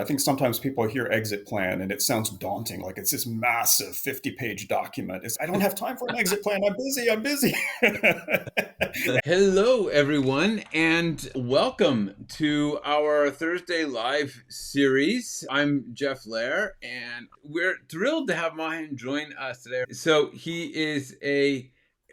I think sometimes people hear exit plan and it sounds daunting, like it's this massive 50-page document. I don't have time for an exit plan. I'm busy. Hello, everyone, and welcome to our Thursday live series. I'm Jeff Loehr, and we're thrilled to have Mahen join us today. So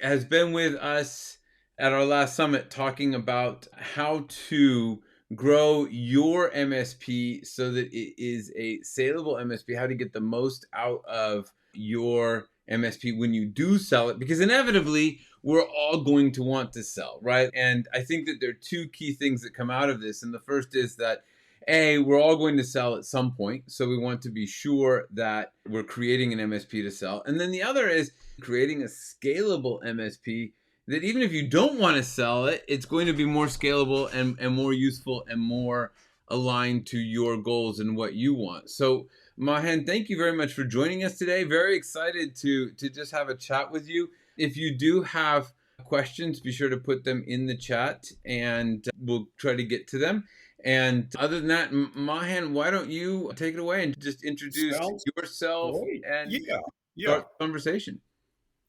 has been with us at our last summit talking about how to grow your MSP so that it is a saleable MSP, how to get the most out of your MSP when you do sell it, because inevitably we're all going to want to sell, right? And I think that there are two key things that come out of this. And the first is that we're all going to sell at some point. So we want to be sure that we're creating an MSP to sell. And then the other is creating a scalable MSP that even if you don't want to sell it, it's going to be more scalable and more useful and more aligned to your goals and what you want. So Mahen, thank you very much for joining us today. Very excited to just have a chat with you. If you do have questions, be sure to put them in the chat and we'll try to get to them. And other than that, Mahen, why don't you take it away and just introduce Sounds yourself great. and Yeah. Yeah. start the conversation.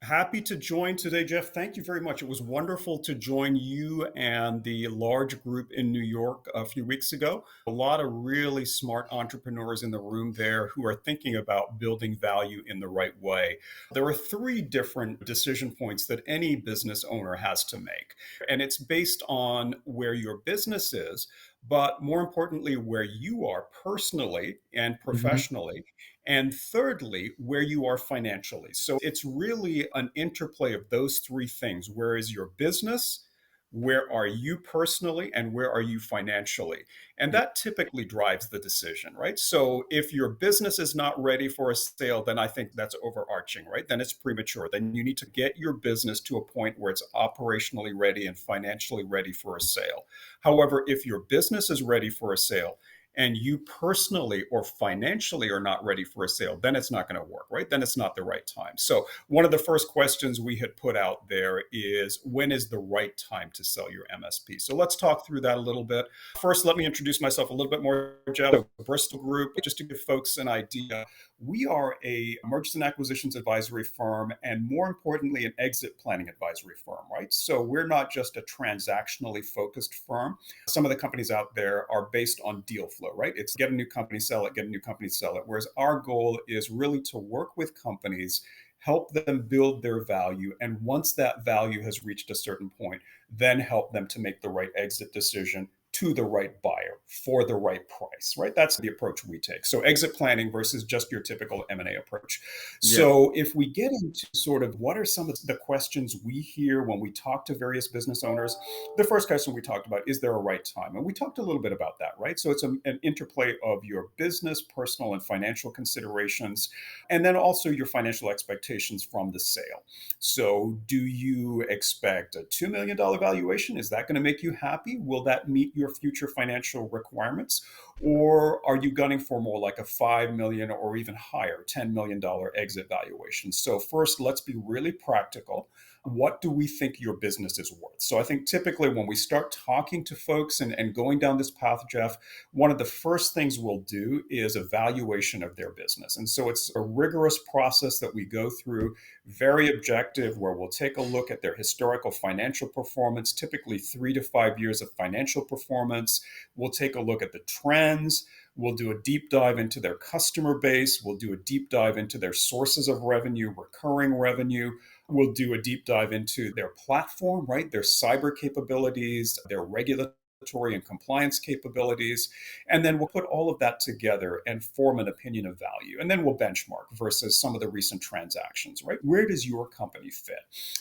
Happy to join today, Jeff. Thank you very much. It was wonderful to join you and the large group in New York a few weeks ago. A lot of really smart entrepreneurs in the room there who are thinking about building value in the right way. There are three different decision points that any business owner has to make, and it's based on where your business is, but more importantly, where you are personally and Mhm. professionally. And thirdly, where you are financially. So it's really an interplay of those three things. Where is your business? Where are you personally? And where are you financially? And that typically drives the decision, right? So if your business is not ready for a sale, then I think that's overarching, right? Then it's premature. Then you need to get your business to a point where it's operationally ready and financially ready for a sale. However, if your business is ready for a sale, and you personally or financially are not ready for a sale, then it's not going to work, right? Then it's not the right time. So, one of the first questions we had put out there is when is the right time to sell your MSP? So, let's talk through that a little bit. First, let me introduce myself a little bit more, Jeff. Bristol Group, just to give folks an idea, we are a mergers and acquisitions advisory firm, and more importantly, an exit planning advisory firm, right? So, we're not just a transactionally focused firm. Some of the companies out there are based on deal flow, right? It's get a new company, sell it, get a new company, sell it. Whereas our goal is really to work with companies, help them build their value. And once that value has reached a certain point, then help them to make the right exit decision to the right buyer for the right price, right? That's the approach we take. So exit planning versus just your typical M&A approach. Yeah. So if we get into sort of what are some of the questions we hear when we talk to various business owners, the first question we talked about, is there a right time? And we talked a little bit about that, right? So it's an interplay of your business, personal, and financial considerations, and then also your financial expectations from the sale. So do you expect a $2 million valuation? Is that going to make you happy? Will that meet your future financial requirements? Or are you gunning for more like a 5 million or even higher, $10 million exit valuation? So first, let's be really practical. What do we think your business is worth? So I think typically when we start talking to folks and going down this path, Jeff, one of the first things we'll do is evaluation of their business. And so it's a rigorous process that we go through, very objective, where we'll take a look at their historical financial performance, typically 3 to 5 years of financial performance. We'll take a look at the trends. We'll do a deep dive into their customer base. We'll do a deep dive into their sources of revenue, recurring revenue. We'll do a deep dive into their platform, right? Their cyber capabilities, their regulatory and compliance capabilities. And then we'll put all of that together and form an opinion of value. And then we'll benchmark versus some of the recent transactions, right? Where does your company fit?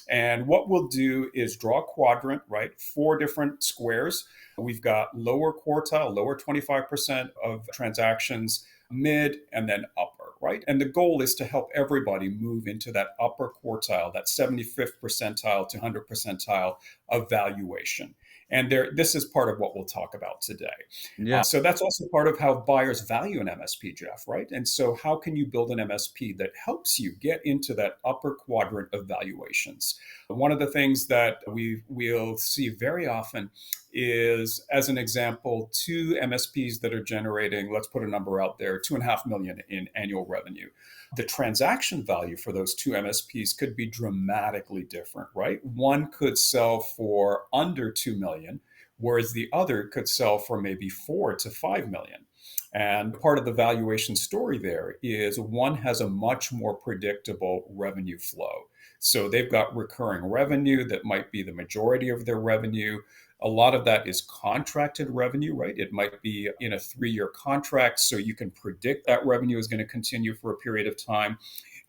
And what we'll do is draw a quadrant, right? 4 different squares. We've got lower quartile, lower 25% of transactions, mid, and then upper, right? And the goal is to help everybody move into that upper quartile, that 75th percentile to 100th percentile of valuation. And this is part of what we'll talk about today. Yeah. So that's also part of how buyers value an MSP, Jeff, right? And so how can you build an MSP that helps you get into that upper quadrant of valuations? One of the things that we'll see very often is, as an example, two MSPs that are generating, let's put a number out there, 2.5 million in annual revenue. The transaction value for those two MSPs could be dramatically different, right? One could sell for under 2 million, whereas the other could sell for maybe 4 to 5 million. And part of the valuation story there is one has a much more predictable revenue flow. So they've got recurring revenue that might be the majority of their revenue. A lot of that is contracted revenue, right? It might be in a 3-year contract, so you can predict that revenue is going to continue for a period of time.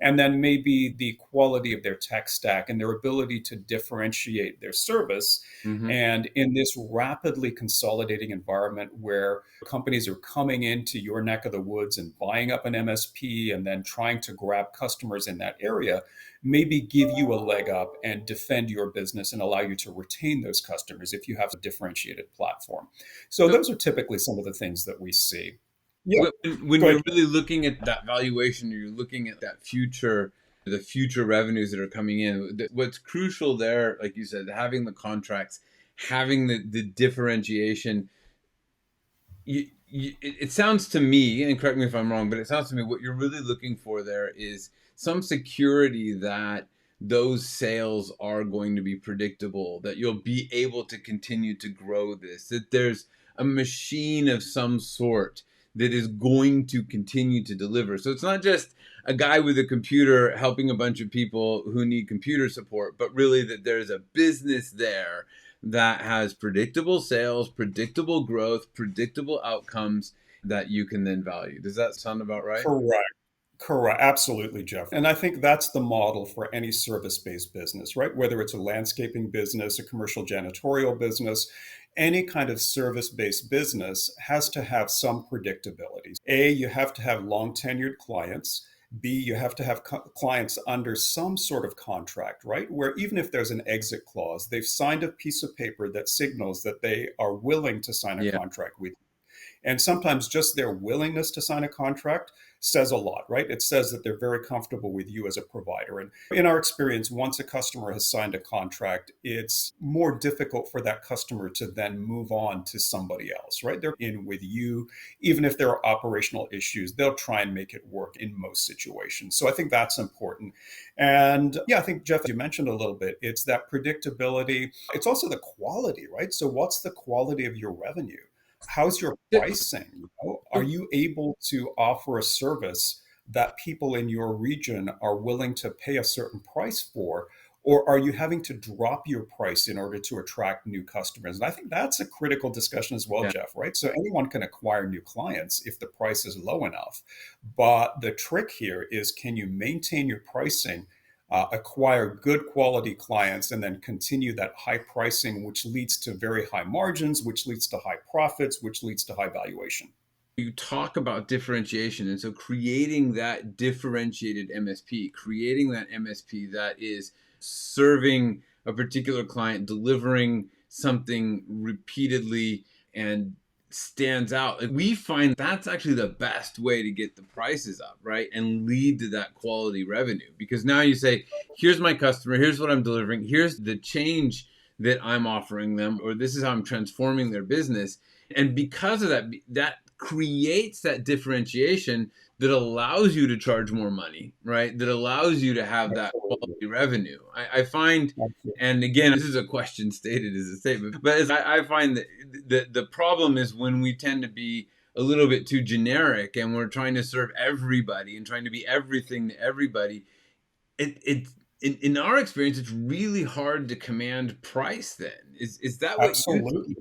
And then maybe the quality of their tech stack and their ability to differentiate their service. Hmm. And in this rapidly consolidating environment where companies are coming into your neck of the woods and buying up an MSP and then trying to grab customers in that area, maybe give you a leg up and defend your business and allow you to retain those customers if you have a differentiated platform. So So those are typically some of the things that we see. Yeah, when go you're ahead. really looking at that valuation, or you're looking at that future, the future revenues that are coming in, what's crucial there, like you said, having the contracts, having the differentiation. It sounds to me, and correct me if I'm wrong, but it sounds to me what you're really looking for there is some security that those sales are going to be predictable, that you'll be able to continue to grow this, that there's a machine of some sort that is going to continue to deliver. So it's not just a guy with a computer helping a bunch of people who need computer support, but really that there's a business there that has predictable sales, predictable growth, predictable outcomes that you can then value. Does that sound about right? Correct. Correct. Absolutely, Jeff. And I think that's the model for any service-based business, right? Whether it's a landscaping business, a commercial janitorial business, any kind of service-based business has to have some predictability. A, you have to have long tenured clients. B, you have to have clients under some sort of contract, right? Where even if there's an exit clause, they've signed a piece of paper that signals that they are willing to sign a Yeah. contract with you. And sometimes just their willingness to sign a contract says a lot, right? It says that they're very comfortable with you as a provider. And in our experience, once a customer has signed a contract, it's more difficult for that customer to then move on to somebody else, right? They're in with you. Even if there are operational issues, they'll try and make it work in most situations. So I think that's important. And yeah, I think, Jeff, you mentioned a little bit, it's that predictability. It's also the quality, right? So what's the quality of your revenue? How's your Yeah. pricing? Are you able to offer a service that people in your region are willing to pay a certain price for? Or are you having to drop your price in order to attract new customers? And I think that's a critical discussion as well, Yeah. Jeff, right? So anyone can acquire new clients if the price is low enough. But the trick here is, can you maintain your pricing, acquire good quality clients, and then continue that high pricing, which leads to very high margins, which leads to high profits, which leads to high valuation. You talk about differentiation. And so creating that differentiated MSP, creating that MSP that is serving a particular client, delivering something repeatedly and stands out. Like, we find that's actually the best way to get the prices up, right? And lead to that quality revenue. Because now you say, here's my customer, here's what I'm delivering, here's the change that I'm offering them, or this is how I'm transforming their business. And because of that, that creates that differentiation that allows you to charge more money, right? That allows you to have that Absolutely. quality revenue. I find, Absolutely. and again, this is a question stated as a statement, but I find that the problem is when we tend to be a little bit too generic and we're trying to serve everybody and trying to be everything to everybody. In our experience, it's really hard to command price then. Is that what you Absolutely.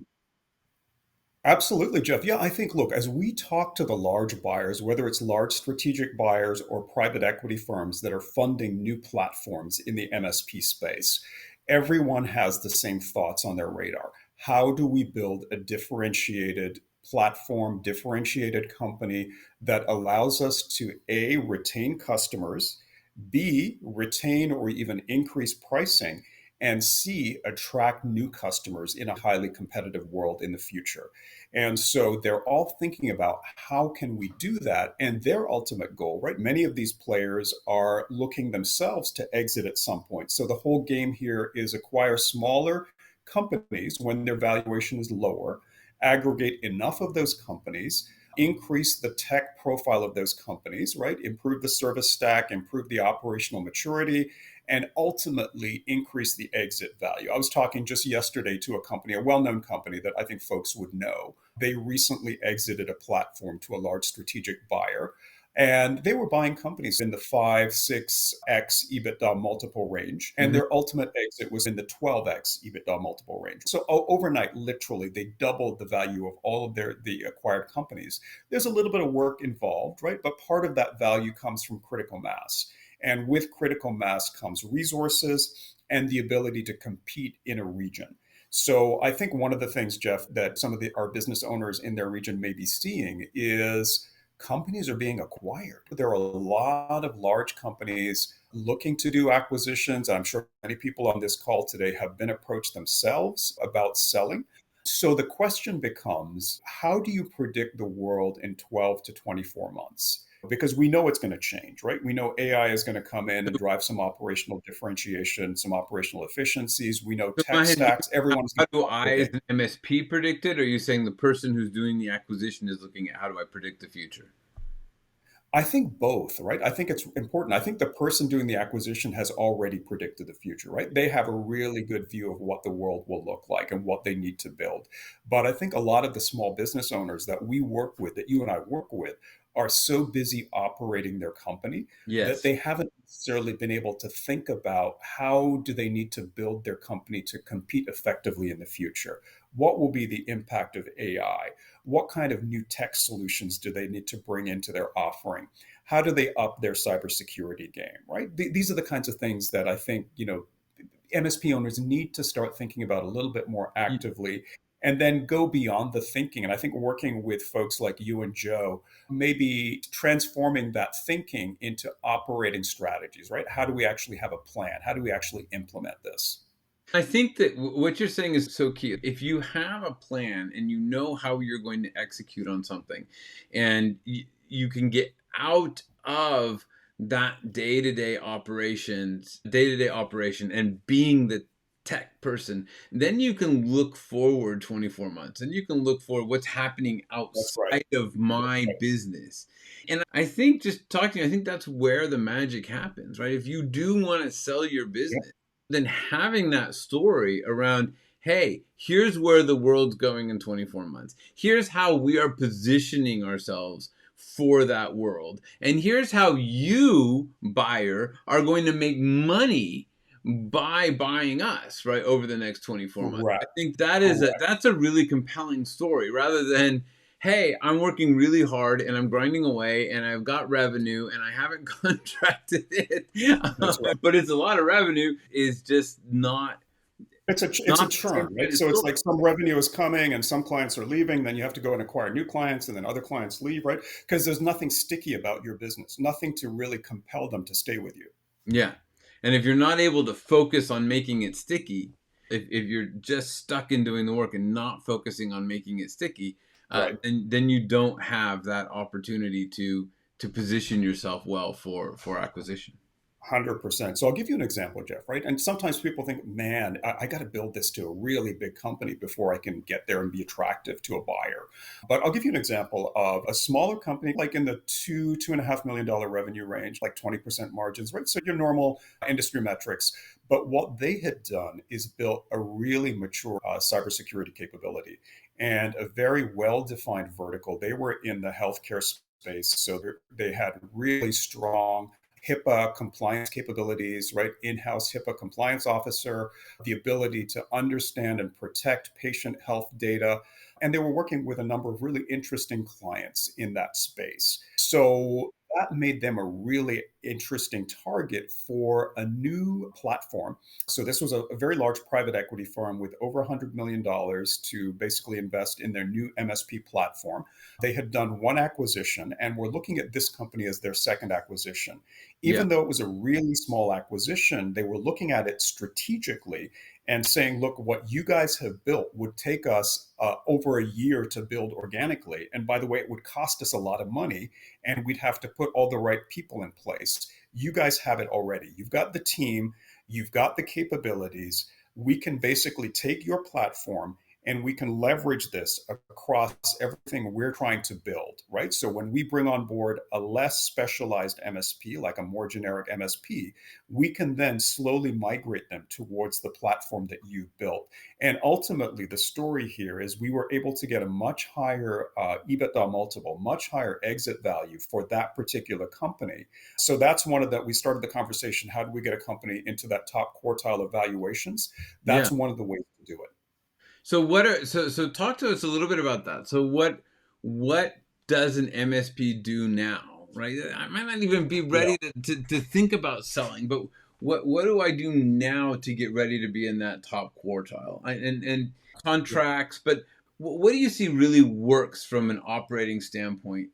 Absolutely, Jeff. Yeah, I think, look, as we talk to the large buyers, whether it's large strategic buyers or private equity firms that are funding new platforms in the MSP space, everyone has the same thoughts on their radar. How do we build a differentiated platform, differentiated company that allows us to A, retain customers, B, retain or even increase pricing, and C, attract new customers in a highly competitive world in the future? And so they're all thinking about how can we do that, and their ultimate goal, right? Many of these players are looking themselves to exit at some point. So the whole game here is acquire smaller, companies, when their valuation is lower, aggregate enough of those companies, increase the tech profile of those companies, right? Improve the service stack, improve the operational maturity, and ultimately increase the exit value. I was talking just yesterday to a company, a well known company that I think folks would know. They recently exited a platform to a large strategic buyer. And they were buying companies in the 5, 6x EBITDA multiple range. And Mhm. their ultimate exit was in the 12x EBITDA multiple range. So overnight, literally, they doubled the value of all of the acquired companies. There's a little bit of work involved, right? But part of that value comes from critical mass. And with critical mass comes resources and the ability to compete in a region. So I think one of the things, Jeff, that some of our business owners in their region may be seeing is companies are being acquired. There are a lot of large companies looking to do acquisitions. I'm sure many people on this call today have been approached themselves about selling. So the question becomes, how do you predict the world in 12 to 24 months? Because we know it's going to change, right? We know AI is going to come in and drive some operational differentiation, some operational efficiencies. We know So tech Mahen, stacks, everyone's how going do to I, as upgrade. an MSP, predict it? Or are you saying the person who's doing the acquisition is looking at how do I predict the future? I think both, right? I think it's important. I think the person doing the acquisition has already predicted the future, right? They have a really good view of what the world will look like and what they need to build. But I think a lot of the small business owners that we work with, that you and I work with, are so busy operating their company that Yes. they haven't necessarily been able to think about how do they need to build their company to compete effectively in the future? What will be the impact of AI? What kind of new tech solutions do they need to bring into their offering? How do they up their cybersecurity game, right? These are the kinds of things that I think, MSP owners need to start thinking about a little bit more Y- actively and then go beyond the thinking. And I think working with folks like you and Joe, maybe transforming that thinking into operating strategies, right? How do we actually have a plan? How do we actually implement this? I think that what you're saying is so key. If you have a plan and you know how you're going to execute on something, and you can get out of that day-to-day operation, and being the tech person, then you can look forward 24 months and you can look for what's happening That's right. outside of That's my right. business. And I think, just talking, I think that's where the magic happens, right? If you do want to sell your Yeah, business, then having that story around, hey, here's where the world's going in 24 months. Here's how we are positioning ourselves for that world. And here's how you, buyer, are going to make money by buying us, right, over the next 24 months. I correct. think that's a Correct. really compelling story, rather than, hey, I'm working really hard and I'm grinding away and I've got revenue and I haven't contracted it, That's right. but it's a lot of revenue, is just It's a not the same churn, right? kind of So it's story. like some revenue is coming and some clients are leaving, then you have to go and acquire new clients, and then other clients leave, right? Because there's nothing sticky about your business, nothing to really compel them to stay with you. Yeah. And if you're not able to focus on making it sticky, if you're just stuck in doing the work and not focusing on making it sticky, Right. then you don't have that opportunity to position yourself well for acquisition. 100%. So I'll give you an example, Jeff, right? And sometimes people think, man, I got to build this to a really big company before I can get there and be attractive to a buyer. But I'll give you an example of a smaller company, like in the $2.5 million revenue range, like 20% margins, right? So your normal industry metrics. But what they had done is built a really mature cybersecurity capability and a very well defined vertical. They were in the healthcare space. So they had really strong HIPAA compliance capabilities, right? In-house HIPAA compliance officer, the ability to understand and protect patient health data. And they were working with a number of really interesting clients in that space. So that made them a really interesting target for a new platform. So this was a very large private equity firm with over $100 million to basically invest in their new MSP platform. They had done one acquisition and were looking at this company as their second acquisition. Yeah. Even though it was a really small acquisition, they were looking at it strategically and saying, look, what you guys have built would take us over a year to build organically. And by the way, it would cost us a lot of money and we'd have to put all the right people in place. You guys have it already. You've got the team, you've got the capabilities. we can basically take your platform and we can leverage this across everything we're trying to build, right? So when we bring on board a less specialized MSP, like a more generic MSP, we can then slowly migrate them towards the platform that you built. And ultimately, the story here is we were able to get a much higher EBITDA multiple, much higher exit value for that particular company. So that's one of the, we started the conversation, how do we get a company into that top quartile of valuations? Yeah. That's one of the ways to do it. So so talk to us a little bit about that. So what does an MSP do now, right? I might not even be Yeah. ready to think about selling, but what do I do now to get ready to be in that top quartile? And Yeah. contracts, but what do you see really works from an operating standpoint?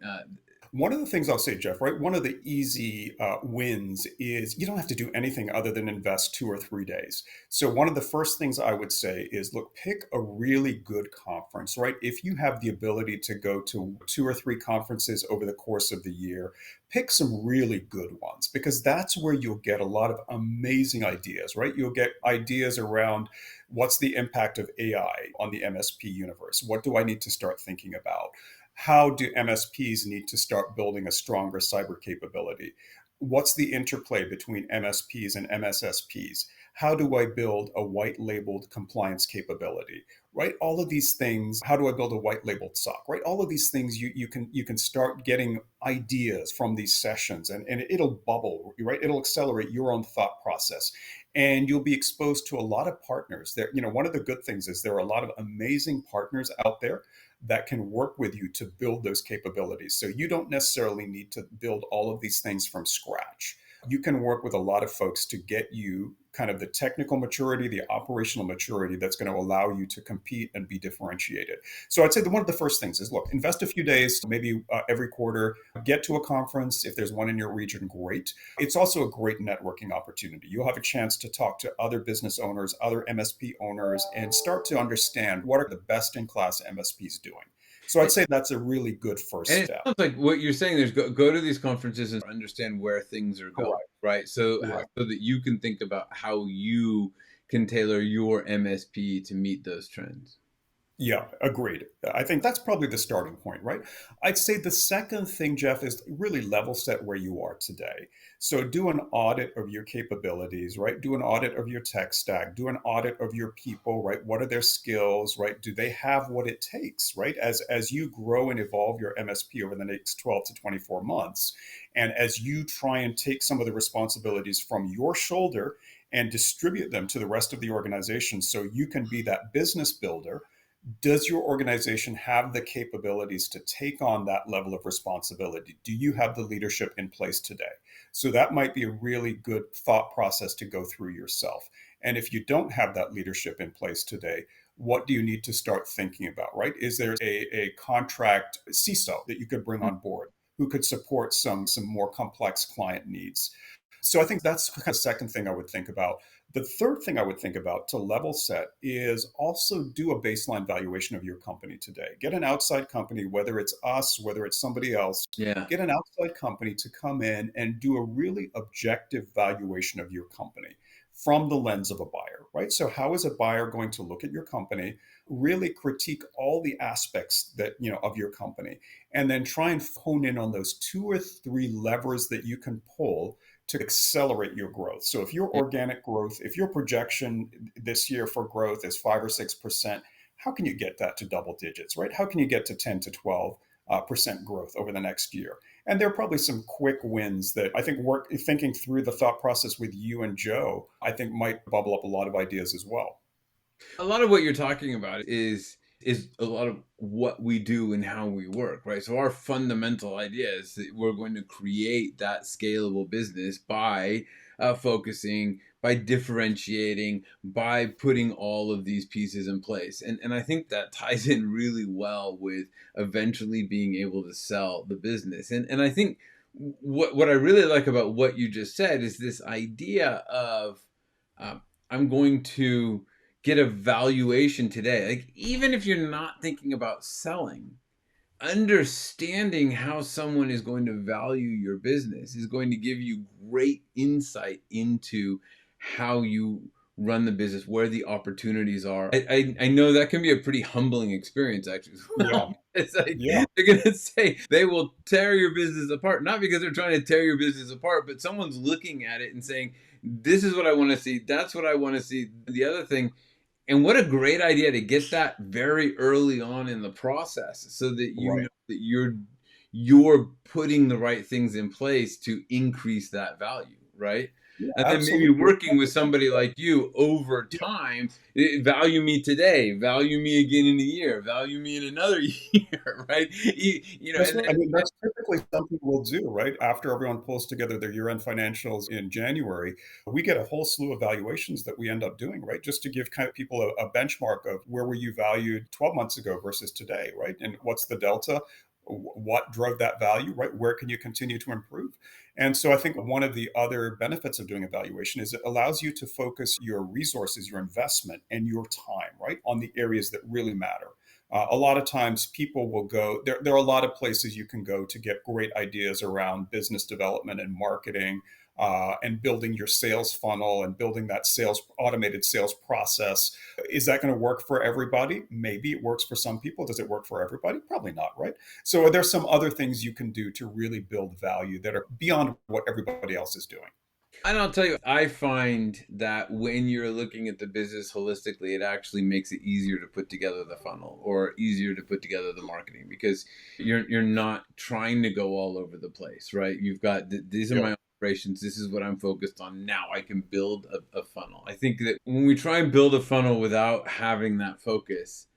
One of the things I'll say, Jeff, right? One of the easy wins is you don't have to do anything other than invest 2 or 3 days. So, one of the first things I would say is look, pick a really good conference, right? If you have the ability to go to 2 or 3 conferences over the course of the year, pick some really good ones because that's where you'll get a lot of amazing ideas, right? You'll get ideas around what's the impact of AI on the MSP universe? What do I need to start thinking about? How do MSPs need to start building a stronger cyber capability? What's the interplay between MSPs and MSSPs? How do I build a white labeled compliance capability? Right? All of these things, how do I build a white labeled SOC? Right? All of these things you can start getting ideas from these sessions and it'll bubble, right? It'll accelerate your own thought process. And you'll be exposed to a lot of partners. There, one of the good things is there are a lot of amazing partners out there that can work with you to build those capabilities. So you don't necessarily need to build all of these things from scratch. You can work with a lot of folks to get you kind of the technical maturity, the operational maturity that's going to allow you to compete and be differentiated. So I'd say that one of the first things is look, invest a few days, maybe every quarter, get to a conference. If there's one in your region, great. It's also a great networking opportunity. You'll have a chance to talk to other business owners, other MSP owners, and start to understand what are the best in class MSPs doing. So I'd say that's a really good first And it step. sounds like what you're saying is go to these conferences and understand where things are going, Correct. right? So Right. so that you can think about how you can tailor your MSP to meet those trends. Yeah, agreed. I think that's probably the starting point, right? I'd say the second thing, Jeff, is really level set where you are today. So do an audit of your capabilities, right? Do an audit of your tech stack, do an audit of your people, right? What are their skills, right? Do they have what it takes, right? As you grow and evolve your MSP over the next 12 to 24 months, and as you try and take some of the responsibilities from your shoulder and distribute them to the rest of the organization so you can be that business builder, does your organization have the capabilities to take on that level of responsibility? Do you have the leadership in place today? So that might be a really good thought process to go through yourself. And if you don't have that leadership in place today, what do you need to start thinking about, right? Is there a contract CISO that you could bring on board who could support some more complex client needs? So I think that's kind of the second thing I would think about. The third thing I would think about to level set is also do a baseline valuation of your company today. Get an outside company, whether it's us, whether it's somebody else, Yeah. get an outside company to come in and do a really objective valuation of your company from the lens of a buyer, right? So how is a buyer going to look at your company, really critique all the aspects that, of your company, and then try and hone in on those 2 or 3 levers that you can pull to accelerate your growth. So if your Yeah. organic growth, if your projection this year for growth is 5 or 6%, how can you get that to double digits, right? How can you get to 10 to 12% growth over the next year? And there are probably some quick wins that I think thinking through the thought process with you and Joe, I think might bubble up a lot of ideas as well. A lot of what you're talking about is a lot of what we do and how we work, right? So our fundamental idea is that we're going to create that scalable business by focusing, by differentiating, by putting all of these pieces in place. And I think that ties in really well with eventually being able to sell the business. And I think what I really like about what you just said is this idea of um, I'm going to get a valuation today. Like, even if you're not thinking about selling, understanding how someone is going to value your business is going to give you great insight into how you run the business, where the opportunities are. I know that can be a pretty humbling experience actually as Yeah. well. It's like Yeah. they're gonna say they will tear your business apart, not because they're trying to tear your business apart, but someone's looking at it and saying, "This is what I want to see. That's what I want to see." The other thing, and what a great idea to get that very early on in the process, so that you know Right. that you're putting the right things in place to increase that value, right? Yeah, And then maybe absolutely. working with somebody like you over time, value me today, value me again in a year, value me in another year, right? That's And right. I mean, that's typically something we'll do, right? After everyone pulls together their year-end financials in January, we get a whole slew of valuations that we end up doing, right? Just to give kind of people a benchmark of where were you valued 12 months ago versus today, right? And what's the delta? What drove that value, right? Where can you continue to improve? And so I think one of the other benefits of doing evaluation is it allows you to focus your resources, your investment, and your time, right, on the areas that really matter. A lot of times people will go, there are a lot of places you can go to get great ideas around business development and marketing, and building your sales funnel and building that automated sales process. Is that going to work for everybody? Maybe it works for some people. Does it work for everybody? Probably not, right? So are there some other things you can do to really build value that are beyond what everybody else is doing? And I'll tell you, I find that when you're looking at the business holistically, it actually makes it easier to put together the funnel or easier to put together the marketing, because you're not trying to go all over the place, right? You've got these are Yeah, my operations. This is what I'm focused on. Now I can build a funnel. I think that when we try and build a funnel without having that focus,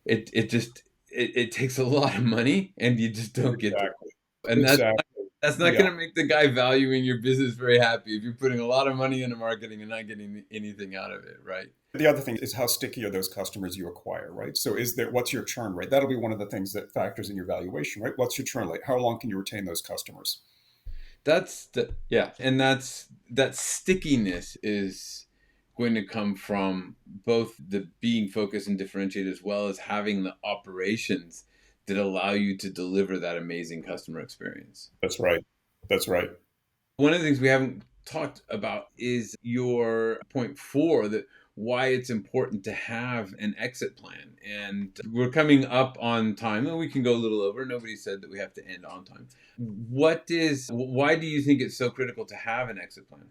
it just it takes a lot of money and you just don't get to, exactly. and Exactly. that's not Yeah. going to make the guy valuing your business very happy if you're putting a lot of money into marketing and not getting anything out of it, right? The other thing is how sticky are those customers you acquire, right? So what's your churn rate? That'll be one of the things that factors in your valuation, right? What's your churn rate? How long can you retain those customers? And that stickiness is going to come from both the being focused and differentiated, as well as having the operations that allow you to deliver that amazing customer experience. That's right. That's right. One of the things we haven't talked about is your point four, that why it's important to have an exit plan. And we're coming up on time and we can go a little over. Nobody said that we have to end on time. Why do you think it's so critical to have an exit plan?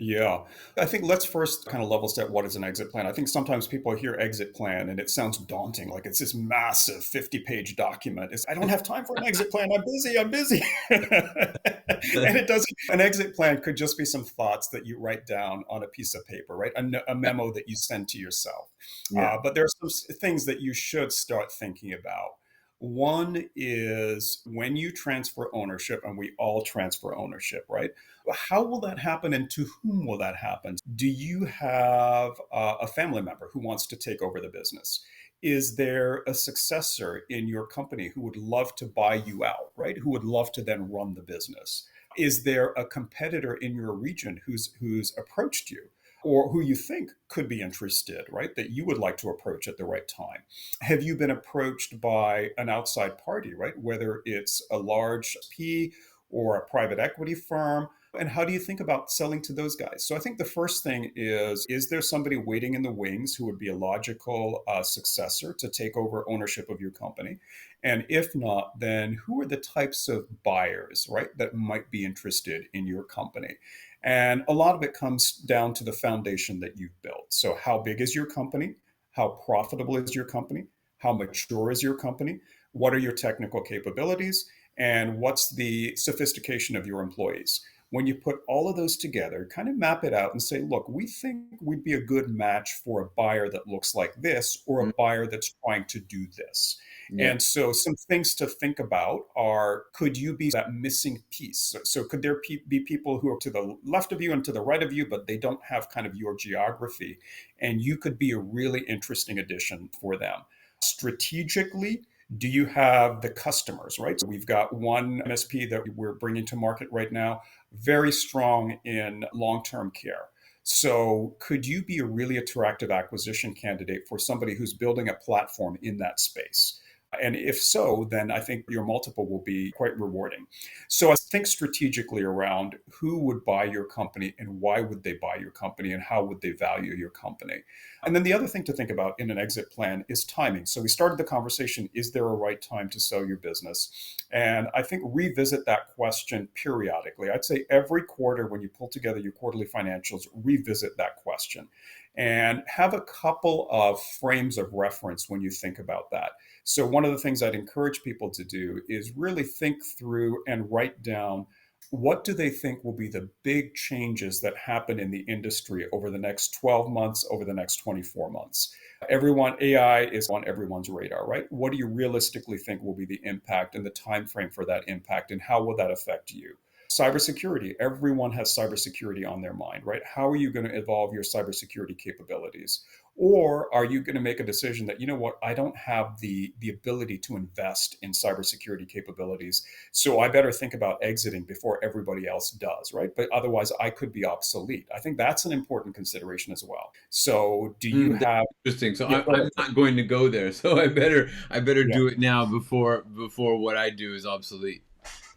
Yeah. I think let's first kind of level set what is an exit plan. I think sometimes people hear exit plan and it sounds daunting, like it's this massive 50-page document. I don't have time for an exit plan. I'm busy. I'm busy. And it doesn't, an exit plan could just be some thoughts that you write down on a piece of paper, right? A memo that you send to yourself. Yeah. But there are some things that you should start thinking about. One is when you transfer ownership, and we all transfer ownership, right? How will that happen and to whom will that happen? Do you have a family member who wants to take over the business? Is there a successor in your company who would love to buy you out, right? Who would love to then run the business? Is there a competitor in your region who's approached you or who you think could be interested, right? That you would like to approach at the right time? Have you been approached by an outside party, right? Whether it's a large P or a private equity firm, and how do you think about selling to those guys? So I think the first thing is there somebody waiting in the wings who would be a logical successor to take over ownership of your company? And if not, then who are the types of buyers, right, that might be interested in your company? And a lot of it comes down to the foundation that you've built. So how big is your company? How profitable is your company? How mature is your company? What are your technical capabilities? And what's the sophistication of your employees? When you put all of those together, kind of map it out and say, look, we think we'd be a good match for a buyer that looks like this or a Mm, buyer that's trying to do this. yeah. And so some things to think about are, could you be that missing piece? So could there be people who are to the left of you and to the right of you, but they don't have kind of your geography? And you could be a really interesting addition for them. Strategically, do you have the customers, right? So we've got one MSP that we're bringing to market right now, very strong in long-term care. So could you be a really attractive acquisition candidate for somebody who's building a platform in that space? And if so, then I think your multiple will be quite rewarding. So I think strategically around who would buy your company and why would they buy your company and how would they value your company. And then the other thing to think about in an exit plan is timing. So we started the conversation, is there a right time to sell your business? And I think revisit that question periodically. I'd say every quarter when you pull together your quarterly financials, revisit that question and have a couple of frames of reference when you think about that. So, one of the things I'd encourage people to do is really think through and write down what do they think will be the big changes that happen in the industry over the next 12 months, over the next 24 months. Everyone, AI is on everyone's radar, right? What do you realistically think will be the impact and the time frame for that impact, and how will that affect you? Cybersecurity, everyone has cybersecurity on their mind, right? How are you going to evolve your cybersecurity capabilities? Or are you going to make a decision that, you know what, I don't have the ability to invest in cybersecurity capabilities, so I better think about exiting before everybody else does, right? But otherwise, I could be obsolete. I think that's an important consideration as well. So, do you That's have? interesting. So Yeah, go I'm ahead. not going to go there. So I better Yeah. do it now before what I do is obsolete.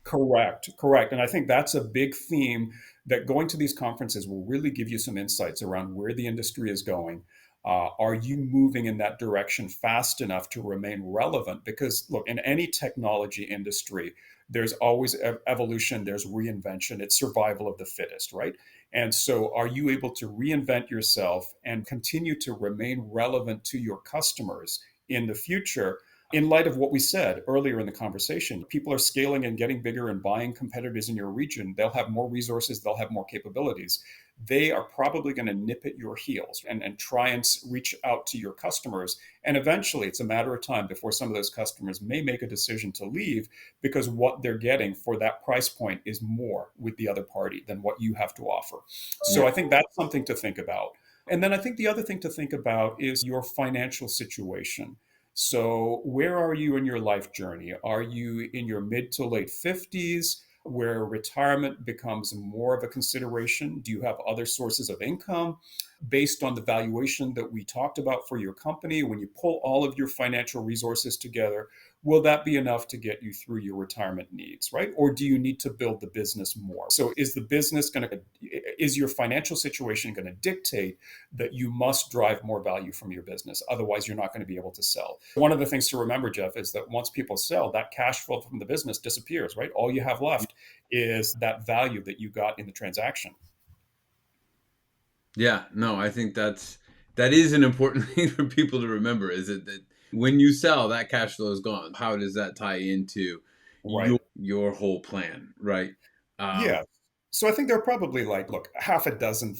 Correct, correct. And I think that's a big theme that going to these conferences will really give you some insights around where the industry is going. Are you moving in that direction fast enough to remain relevant? Because, look, in any technology industry, there's always evolution, there's reinvention, it's survival of the fittest, right? And so, are you able to reinvent yourself and continue to remain relevant to your customers in the future? In light of what we said earlier in the conversation, people are scaling and getting bigger and buying competitors in your region. They'll have more resources, they'll have more capabilities. They are probably going to nip at your heels and try and reach out to your customers. And eventually, it's a matter of time before some of those customers may make a decision to leave because what they're getting for that price point is more with the other party than what you have to offer. So Yeah. I think that's something to think about. And then I think the other thing to think about is your financial situation. So, where are you in your life journey? Are you in your mid to late 50s where retirement becomes more of a consideration? Do you have other sources of income based on the valuation that we talked about for your company? When you pull all of your financial resources together, will that be enough to get you through your retirement needs, right? Or do you need to build the business more? So, is your financial situation going to dictate that you must drive more value from your business? Otherwise, you're not going to be able to sell. One of the things to remember, Jeff, is that once people sell, that cash flow from the business disappears, right? All you have left is that value that you got in the transaction. Yeah, no, I think that is an important thing for people to remember is that when you sell, that cash flow is gone. How does that tie into Right. your whole plan, right? Um, Yeah. So I think there are probably like, look, half a dozen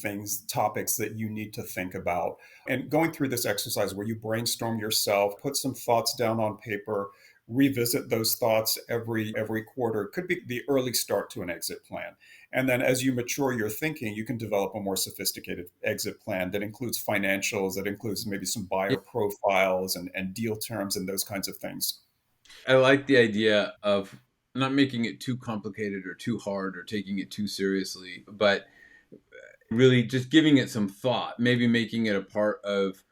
topics that you need to think about. And going through this exercise where you brainstorm yourself, put some thoughts down on paper, revisit those thoughts every quarter could be the early start to an exit plan. And then as you mature your thinking, you can develop a more sophisticated exit plan that includes financials, that includes maybe some yeah, buyer profiles and deal terms and those kinds of things. I like the idea of not making it too complicated or too hard or taking it too seriously, but really just giving it some thought, maybe making it a part of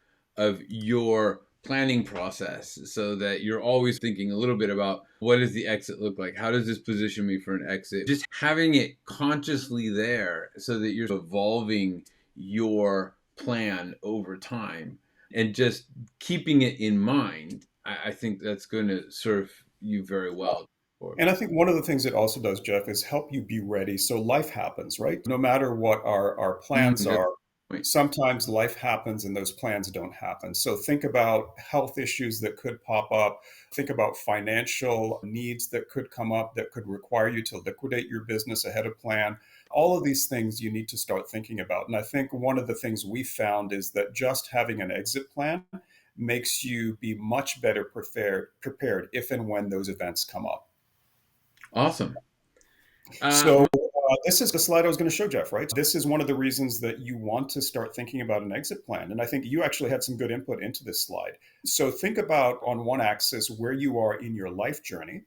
your planning process so that you're always thinking a little bit about what does the exit look like? How does this position me for an exit? Just having it consciously there so that you're evolving your plan over time and just keeping it in mind. I think that's going to serve you very well. And I think one of the things it also does, Jeff, is help you be ready. So life happens, right? No matter what our plans That's are, the point. sometimes life happens and those plans don't happen. So think about health issues that could pop up. Think about financial needs that could come up that could require you to liquidate your business ahead of plan. All of these things you need to start thinking about. And I think one of the things we found is that just having an exit plan makes you be much better prepared if and when those events come up. Awesome. So this is the slide I was going to show, Jeff, right? This is one of the reasons that you want to start thinking about an exit plan. And I think you actually had some good input into this slide. So think about on one axis where you are in your life journey.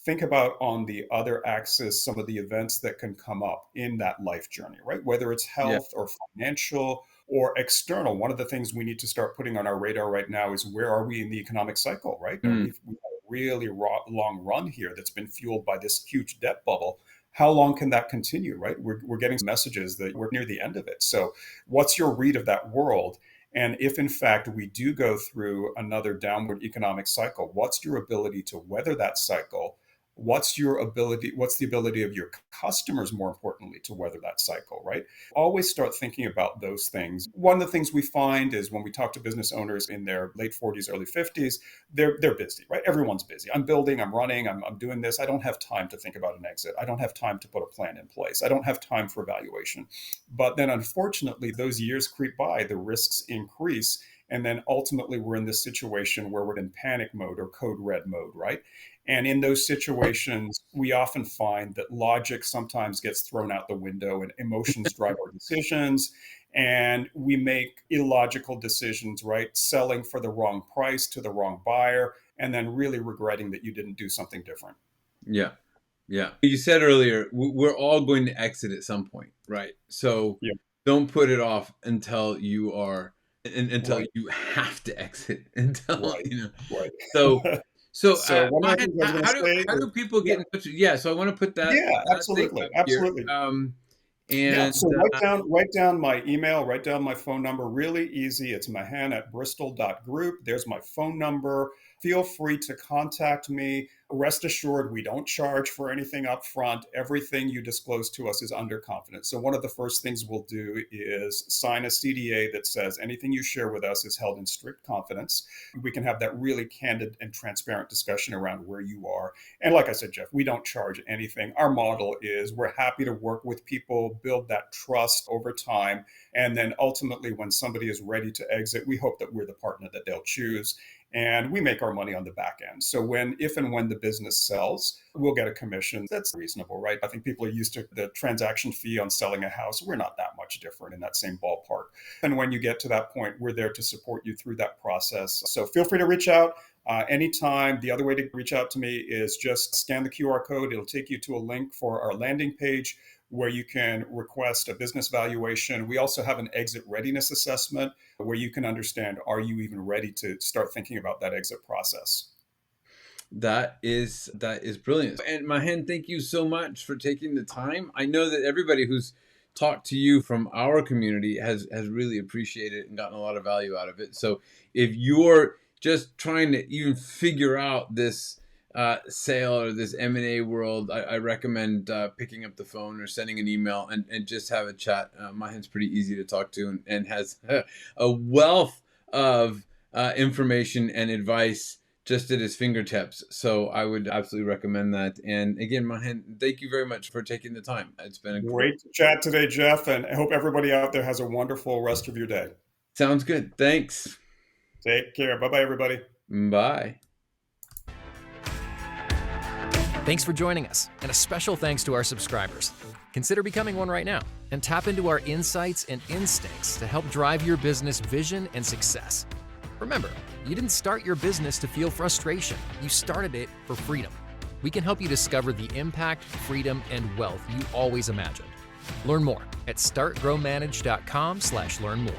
Think about on the other axis some of the events that can come up in that life journey, right? Whether it's yeah. health or financial or external. One of the things we need to start putting on our radar right now is where are we in the economic cycle, right? Hmm. We've had really long run here that's been fueled by this huge debt bubble. How long can that continue, right? We're getting messages that we're near the end of it. So what's your read of that world? And if in fact we do go through another downward economic cycle, what's your ability to weather that cycle? What's the ability of your customers, more importantly, to weather that cycle, right? Always start thinking about those things. One of the things we find is when we talk to business owners in their late 40s, early 50s, they're busy, right? Everyone's busy. I'm building, I'm running, I'm doing this. I don't have time to think about an exit. I don't have time to put a plan in place. I don't have time for evaluation. But then unfortunately, those years creep by, the risks increase. And then ultimately, we're in this situation where we're in panic mode or code red mode, right? And in those situations, we often find that logic sometimes gets thrown out the window and emotions drive our decisions. And we make illogical decisions, right? Selling for the wrong price to the wrong buyer, and then really regretting that you didn't do something different. Yeah. Yeah. You said earlier, we're all going to exit at some point, right? So Yeah. don't put it off until you are, until Right. you have to exit, until, Right. Right. So, So one of the Mahen, things I was going to say how is, do people yeah, get in touch? Yeah, so I want to put that yeah, thing absolutely, up here. absolutely. Yeah, And so write down my email, write down my phone number. Really easy. It's mahen@bristol.group. There's my phone number. Feel free to contact me. Rest assured, we don't charge for anything up front. Everything you disclose to us is under confidence. So one of the first things we'll do is sign a CDA that says anything you share with us is held in strict confidence. We can have that really candid and transparent discussion around where you are. And like I said, Jeff, we don't charge anything. Our model is we're happy to work with people, build that trust over time. And then ultimately, when somebody is ready to exit, we hope that we're the partner that they'll choose. And we make our money on the back end. So if and when the business sells, we'll get a commission. That's reasonable, right? I think people are used to the transaction fee on selling a house. We're not that much different in that same ballpark. And when you get to that point, we're there to support you through that process. So feel free to reach out. Anytime. The other way to reach out to me is just scan the QR code. It'll take you to a link for our landing page where you can request a business valuation. We also have an exit readiness assessment where you can understand, are you even ready to start thinking about that exit process? that is brilliant. And Mahen, thank you so much for taking the time. I know that everybody who's talked to you from our community has really appreciated it and gotten a lot of value out of it. So if you're just trying to even figure out this sale or this M&A world, I recommend picking up the phone or sending an email and just have a chat. Mahen's pretty easy to talk to and has a wealth of information and advice just at his fingertips. So I would absolutely recommend that. And again, Mahen, thank you very much for taking the time. It's been a Great to chat today, Jeff, and I hope everybody out there has a wonderful rest of your day. Sounds good. Thanks. Take care. Bye-bye, everybody. Bye. Thanks for joining us, and a special thanks to our subscribers. Consider becoming one right now and tap into our insights and instincts to help drive your business vision and success. Remember, you didn't start your business to feel frustration. You started it for freedom. We can help you discover the impact, freedom, and wealth you always imagined. Learn more at startgrowmanage.com/learn more.